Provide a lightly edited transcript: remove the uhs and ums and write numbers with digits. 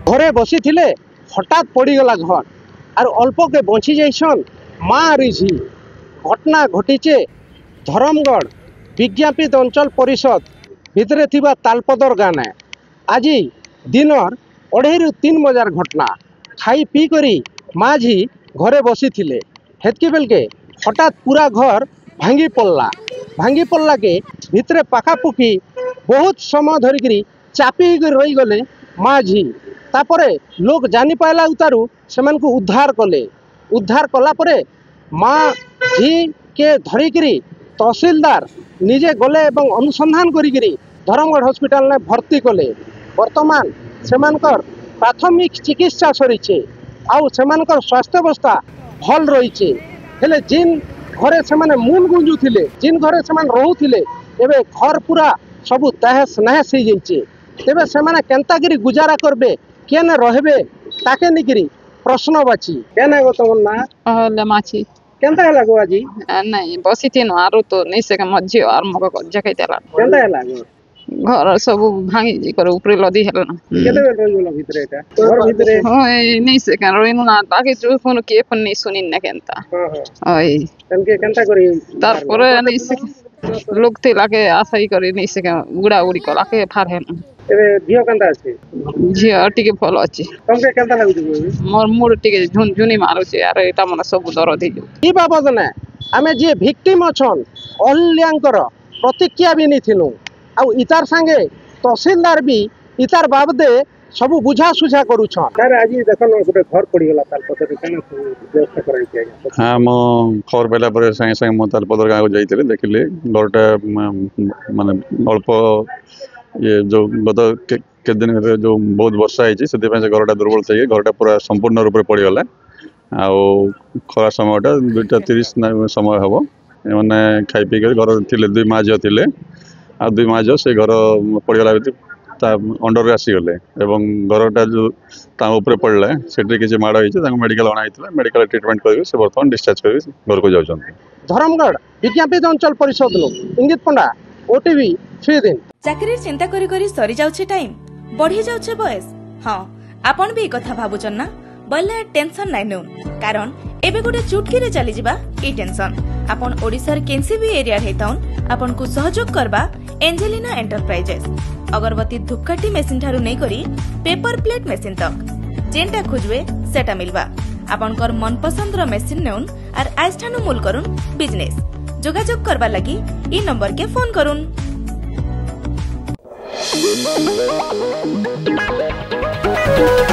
घरे बसी थिले हठात पड़गला घर और अल्प के बची जाइसन माँ रिझी घटना घटीचे धरमगढ़ विज्ञापित अंचल परिषद भितरे थिबा तालपदर गाने आज दिनर 2:30 बजार घटना खाई पी करी माँ झी घरे बसी थिले हेतकी बेल के हठात पूरा घर भांगी पड़ला के भितरे पाखापुखी बहुत समय धरिकी चापी रही गले माँ झी तापरे लोग जानी पाइला उतारू से उद्धार कला परे माँ झी के धरिकी तहसीलदार निजे गले एवं अनुसंधान करी धरमगढ़ हॉस्पिटल ने भर्ती कले। वर्तमान सेमानकर प्राथमिक चिकित्सा सरीचे आउ सेमानकर स्वास्थ्यावस्था भल रही हेले जिन घरे से माने मूल गुंजुथिले जिन घरे से माने रहुथिले एबे घर पूरा सबु तहस नहस हो जाइए तेबे से माने केंतागिरी गुजारा करबे केने रहबे ताके निकरी प्रश्न बाची केने गो तमन ना लमाची केंता हला गो आजी नहीं बसी थी आरो तो नहीं से मझी और मको गज्जा देला केंता हला गो घर सब भांगी जी कर ऊपर लदी हेला केते बेल रही बोला भितरे एटा घर भितरे होय नहीं से kan रोइनु ना बाकी जो फोन के फोन नहीं सुनी ना केंता होय तनके केंता करी तार परे नहीं से लोग थे लाके आशाई करी नहीं से गुड़ा उड़ी कला के फार है एबे धियो केंता अछि झियो टिके फल अछि तमके केंता लागु मोर मूड टिके झुनझुनी मारू छे यार एटा मन सब दरद ही ई बाबद ने आमे जे विक्टिम अछन अल्यांकर प्रतिक्रिया भी नहीं थिनु आउ इतार संगे तहसीलदार भी इतार बाबदे सब बुझा सुझा करूछन सर आज देखन गोटे घर पड़ी गला तालपदर केना व्यवस्था कराई छै हां मो खबर पेला पर संगे संगे मो तालपदर गाँव जाइतिले देखिले घरटा माने अल्प ये जो गत के दिन जो बहुत वर्षा है से घरटा दुर्बल थी घरटा पूरा संपूर्ण रूप से पड़गला आउ खरा समयटा 2:30 समय हम मैंने खाई पी कर घर थे 2 माँ झील थे आ 2 माँ झील से घर पड़गला अंडर आसीगले घरटा जो ऊपर पड़ला से किसी माड़ होती मेडिकल अणाई मेडिकल ट्रिटमेंट कर बर्तमान डिस्चार्ज कर घर को जाऊँ धरमगढ़ विज्ञापित अंचल परिषद इंगित पंडा ओटीवी 3 दिन चाकरी चिंता करी करी सरी जाउछे टाइम बढ़ी जाउछे बयस हाँ आपण भी कथा भाबुचन ना बल्ले टेंशन नाइ नु कारण एबे गोटे चुटकी रे चली जिबा ई टेंशन आपण ओडिसार केनसी भी एरिया हेताउन आपण को सहयोग करबा एंजेलिना एंटरप्राइजेस अगरबत्ती धूपकाठी मेसिन ठारू नै करी पेपर प्लेट मेसिन तक जेंटा खोजवे सेटा मिलबा आपनकर मनपसंद रो मेसिन नेउन आर आइस ठानु मूल करुन बिजनेस जोगाजोग करबा लगी ई नंबर के फोन करुन। We'll be right back.